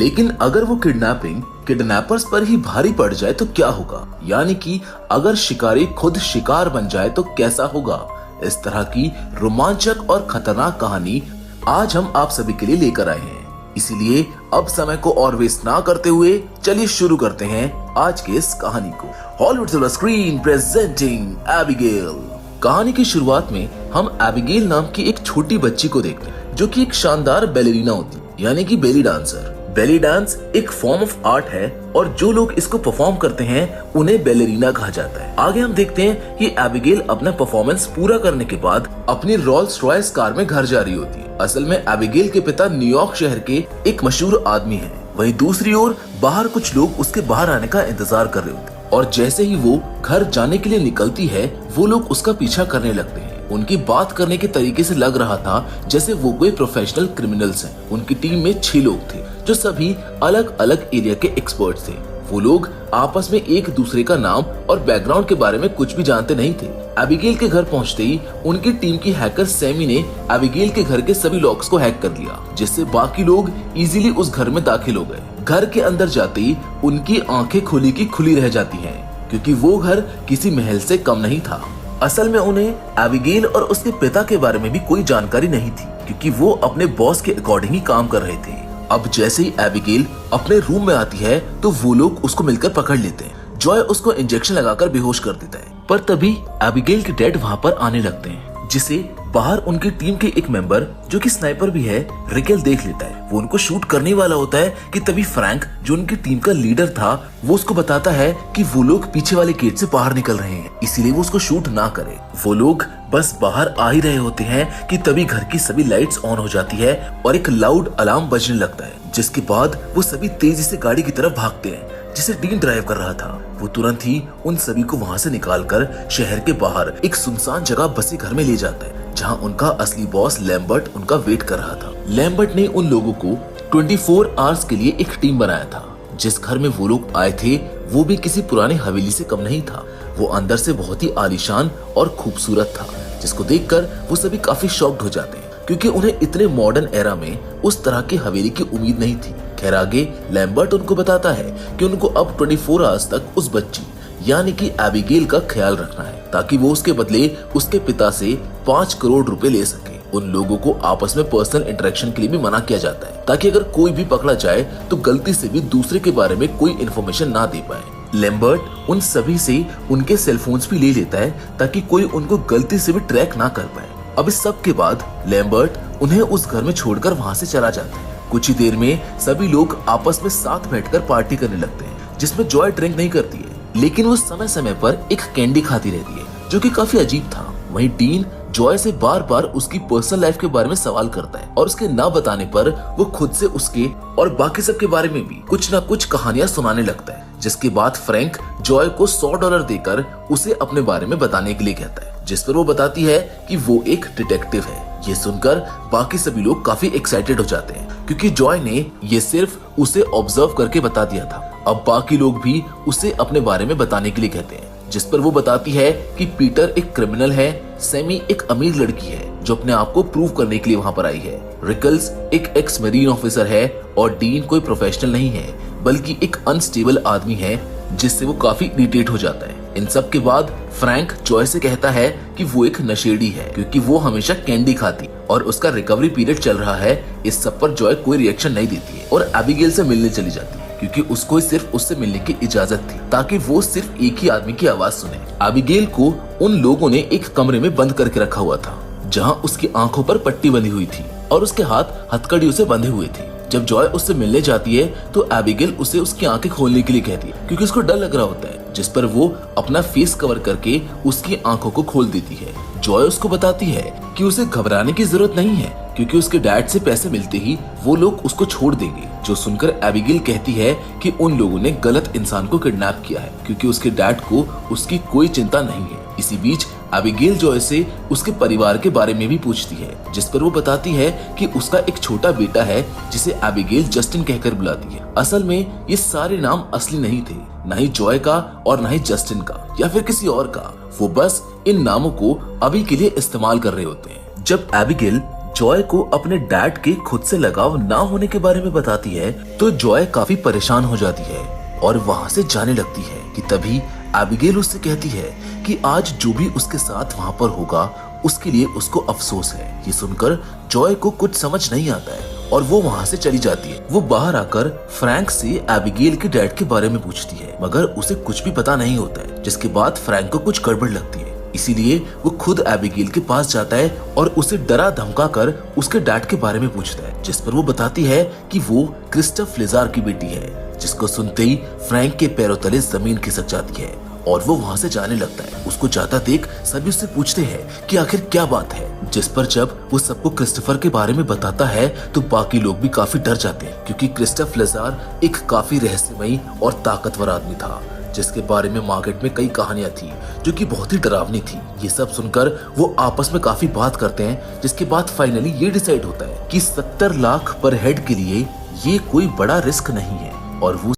लेकिन अगर वो किडनैपिंग किडनैपर्स पर ही भारी पड़ जाए तो क्या होगा, यानी कि अगर शिकारी खुद शिकार बन जाए तो कैसा होगा। इस तरह की रोमांचक और खतरनाक कहानी आज हम आप सभी के लिए लेकर आए हैं। इसीलिए अब समय को और वेस्ट ना करते हुए चलिए शुरू करते हैं आज के इस कहानी को। Hollywood silver screen presenting Abigail. कहानी की शुरुआत में हम एबिगेल नाम की एक छोटी बच्ची को देखते हैं जो कि एक शानदार बैलेरिना होती है, यानी कि बेली डांसर। बेली डांस एक फॉर्म ऑफ आर्ट है और जो लोग इसको परफॉर्म करते हैं उन्हें बैलेरिना कहा जाता है। आगे हम देखते हैं कि एबिगेल अपना परफॉर्मेंस पूरा करने के बाद अपनी रोल्स रॉयस कार में घर जा रही होती है। असल में एबिगेल के पिता न्यूयॉर्क शहर के एक मशहूर आदमी हैं। वहीं दूसरी ओर बाहर कुछ लोग उसके बाहर आने का इंतजार कर रहे होते हैं और जैसे ही वो घर जाने के लिए निकलती है वो लोग उसका पीछा करने लगते हैं। उनकी बात करने के तरीके से लग रहा था जैसे वो कोई प्रोफेशनल क्रिमिनल्स हैं। उनकी टीम में 6 लोग थे जो सभी अलग अलग एरिया के एक्सपर्ट्स थे। वो लोग आपस में एक दूसरे का नाम और बैकग्राउंड के बारे में कुछ भी जानते नहीं थे। एबिगेल के घर पहुंचते ही उनकी टीम की हैकर सैमी ने एबिगेल के घर के सभी लॉक्स को हैक कर लिया, जिससे बाकी लोग इजीली उस घर में दाखिल हो गए। घर के अंदर जाते ही उनकी आंखें खुली की खुली रह जाती हैं, क्योंकि वो घर किसी महल से कम नहीं था। असल में उन्हें एबिगेल और उसके पिता के बारे में भी कोई जानकारी नहीं थी, क्योंकि वो अपने बॉस के अकॉर्डिंग ही काम कर रहे थे। अब जैसे ही एबिगेल अपने रूम में आती है तो वो लोग उसको मिलकर पकड़ लेते हैं। जॉय उसको इंजेक्शन लगाकर बेहोश कर देता है, पर तभी एबिगेल के डैड वहाँ पर आने लगते हैं, जिसे बाहर उनकी टीम के एक मेंबर जो कि स्नाइपर भी है रिकेल देख लेता है। वो उनको शूट करने वाला होता है कि तभी फ्रैंक जो उनकी टीम का लीडर था वो उसको बताता है कि वो लोग पीछे वाले गेट से बाहर निकल रहे हैं, इसीलिए वो उसको शूट ना करे। वो लोग बस बाहर आ ही रहे होते हैं कि तभी घर की सभी लाइट्स ऑन हो जाती है और एक लाउड अलार्म बजने लगता है, जिसके बाद वो सभी तेजी से गाड़ी की तरफ भागते हैं जिसे डीन ड्राइव कर रहा था। वो तुरंत ही उन सभी को वहाँ से निकालकर शहर के बाहर एक सुनसान जगह बसे घर में ले जाता है, जहाँ उनका असली बॉस लैम्बर्ट उनका वेट कर रहा था। लैम्बर्ट ने उन लोगों को 24 आवर्स के लिए एक टीम बनाया था। जिस घर में वो लोग आए थे वो भी किसी पुरानी हवेली से कम नहीं था। वो अंदर से बहुत ही आलीशान और खूबसूरत था, जिसको देखकर वो सभी काफी शॉक्ड हो जाते हैं, क्योंकि उन्हें इतने मॉडर्न एरा में उस तरह की हवेली की उम्मीद नहीं थी। खैर आगे लैम्बर्ट उनको बताता है कि उनको अब 24 आवर्स तक उस बच्ची यानी कि एबिगेल का ख्याल रखना है, ताकि वो उसके बदले उसके पिता से 5 करोड़ रुपए ले सके। उन लोगों को आपस में पर्सनल इंटरेक्शन के लिए भी मना किया जाता है, ताकि अगर कोई भी पकड़ा जाए तो गलती से भी दूसरे के बारे में कोई इन्फॉर्मेशन ना दे पाए। लैम्बर्ट उन सभी से उनके सेलफोन्स भी ले लेता है, ताकि कोई उनको गलती से भी ट्रैक ना कर पाए। अब इस सब के बाद लैम्बर्ट उन्हें उस घर में छोड़कर वहाँ से चला जाता है। कुछ ही देर में सभी लोग आपस में साथ बैठकर पार्टी करने लगते हैं, जिसमें जॉय ड्रिंक नहीं करती है, लेकिन वो समय समय पर एक कैंडी खाती रहती है, जो कि काफी अजीब था। वहीं डीन जॉय से बार बार उसकी पर्सनल लाइफ के बारे में सवाल करता है और उसके ना बताने पर वो खुद से उसके और बाकी सब के बारे में भी कुछ ना कुछ कहानियां सुनाने लगता है। जिसके बाद फ्रैंक जॉय को $100 देकर उसे अपने बारे में बताने के लिए कहता है, जिस पर वो बताती है कि वो एक डिटेक्टिव है। ये सुनकर बाकी सभी लोग काफी एक्साइटेड हो जाते हैं, क्योंकि जॉय ने ये सिर्फ उसे ऑब्जर्व करके बता दिया था। अब बाकी लोग भी उसे अपने बारे में बताने के लिए कहते हैं, जिस पर वो बताती है कि पीटर एक क्रिमिनल है, सैमी एक अमीर लड़की है जो अपने आप को प्रूव करने के लिए वहाँ पर आई है, रिकल्स एक एक्स मरीन ऑफिसर है और डीन कोई प्रोफेशनल नहीं है बल्कि एक अनस्टेबल आदमी है, जिससे वो काफी इरिटेट हो जाता है। इन सब के बाद फ्रैंक जॉय से कहता है कि वो एक नशेड़ी है, क्योंकि वो हमेशा कैंडी खाती और उसका रिकवरी पीरियड चल रहा है। इस सब पर जॉय कोई रिएक्शन नहीं देती है और एबिगेल से मिलने चली जाती है, क्योंकि उसको सिर्फ उससे मिलने की इजाजत थी, ताकि वो सिर्फ एक ही आदमी की आवाज सुने। एबिगेल को उन लोगों ने एक कमरे में बंद करके रखा हुआ था, जहाँ उसकी आंखों पर पट्टी बंधी हुई थी और उसके हाथ हथकड़ियों से बंधे हुए थे। जब जॉय उससे मिलने जाती है तो एबिगेल उसे उसकी आंखें खोलने के लिए कहती है, क्योंकि उसको डर लग रहा होता है, जिस पर वो अपना फेस कवर करके उसकी आंखों को खोल देती है। जॉय उसको बताती है कि उसे घबराने की जरूरत नहीं है, क्योंकि उसके डैड से पैसे मिलते ही वो लोग उसको छोड़ देंगे। जो सुनकर एबिगेल कहती है कि उन लोगों ने गलत इंसान को किडनैप किया है, क्योंकि उसके डैड को उसकी कोई चिंता नहीं है। इसी बीच एबिगेल जॉय से उसके परिवार के बारे में भी पूछती है, जिस पर वो बताती है कि उसका एक छोटा बेटा है जिसे एबिगेल जस्टिन कहकर बुलाती है। असल में ये सारे नाम असली नहीं थे, न ही जॉय का और न ही जस्टिन का या फिर किसी और का। वो बस इन नामों को अभी के लिए इस्तेमाल कर रहे होते हैं। जब एबिगेल जॉय को अपने डैड के खुद से लगाव ना होने के बारे में बताती है तो जॉय काफी परेशान हो जाती है और वहाँ से जाने लगती है कि तभी एबिगेल उससे कहती है कि आज जो भी उसके साथ वहाँ पर होगा उसके लिए उसको अफसोस है। ये सुनकर जॉय को कुछ समझ नहीं आता है और वो वहाँ से चली जाती है। वो बाहर आकर फ्रैंक से एबिगेल के डैड के बारे में पूछती है मगर उसे कुछ भी पता नहीं होता है, जिसके बाद फ्रैंक को कुछ गड़बड़ लगती है। इसीलिए वो खुद एबिगेल के पास जाता है और उसे डरा धमका कर उसके डैड के बारे में पूछता है, जिस पर वो बताती है कि वो क्रिस्टफ लेजार की बेटी है। जिसको सुनते ही फ्रैंक के पैरों तले जमीन खिसक जाती है और वो वहाँ से जाने लगता है। उसको जाता देख सभी उससे पूछते हैं कि आखिर क्या बात है, जिस पर जब वो सबको क्रिस्टोफर के बारे में बताता है तो बाकी लोग भी काफी डर जाते हैं, क्योंकि क्रिस्टफ लेजार एक काफी रहस्यमयी और ताकतवर आदमी था जिसके बारे में मार्केट में कई कहानियां थी जो कि बहुत ही डरावनी थी। ये सब सुनकर वो आपस में काफी बात करते हैं, जिसके बाद फाइनली ये डिसाइड होता है कि 70 लाख पर हेड के लिए ये कोई बड़ा रिस्क नहीं है और वो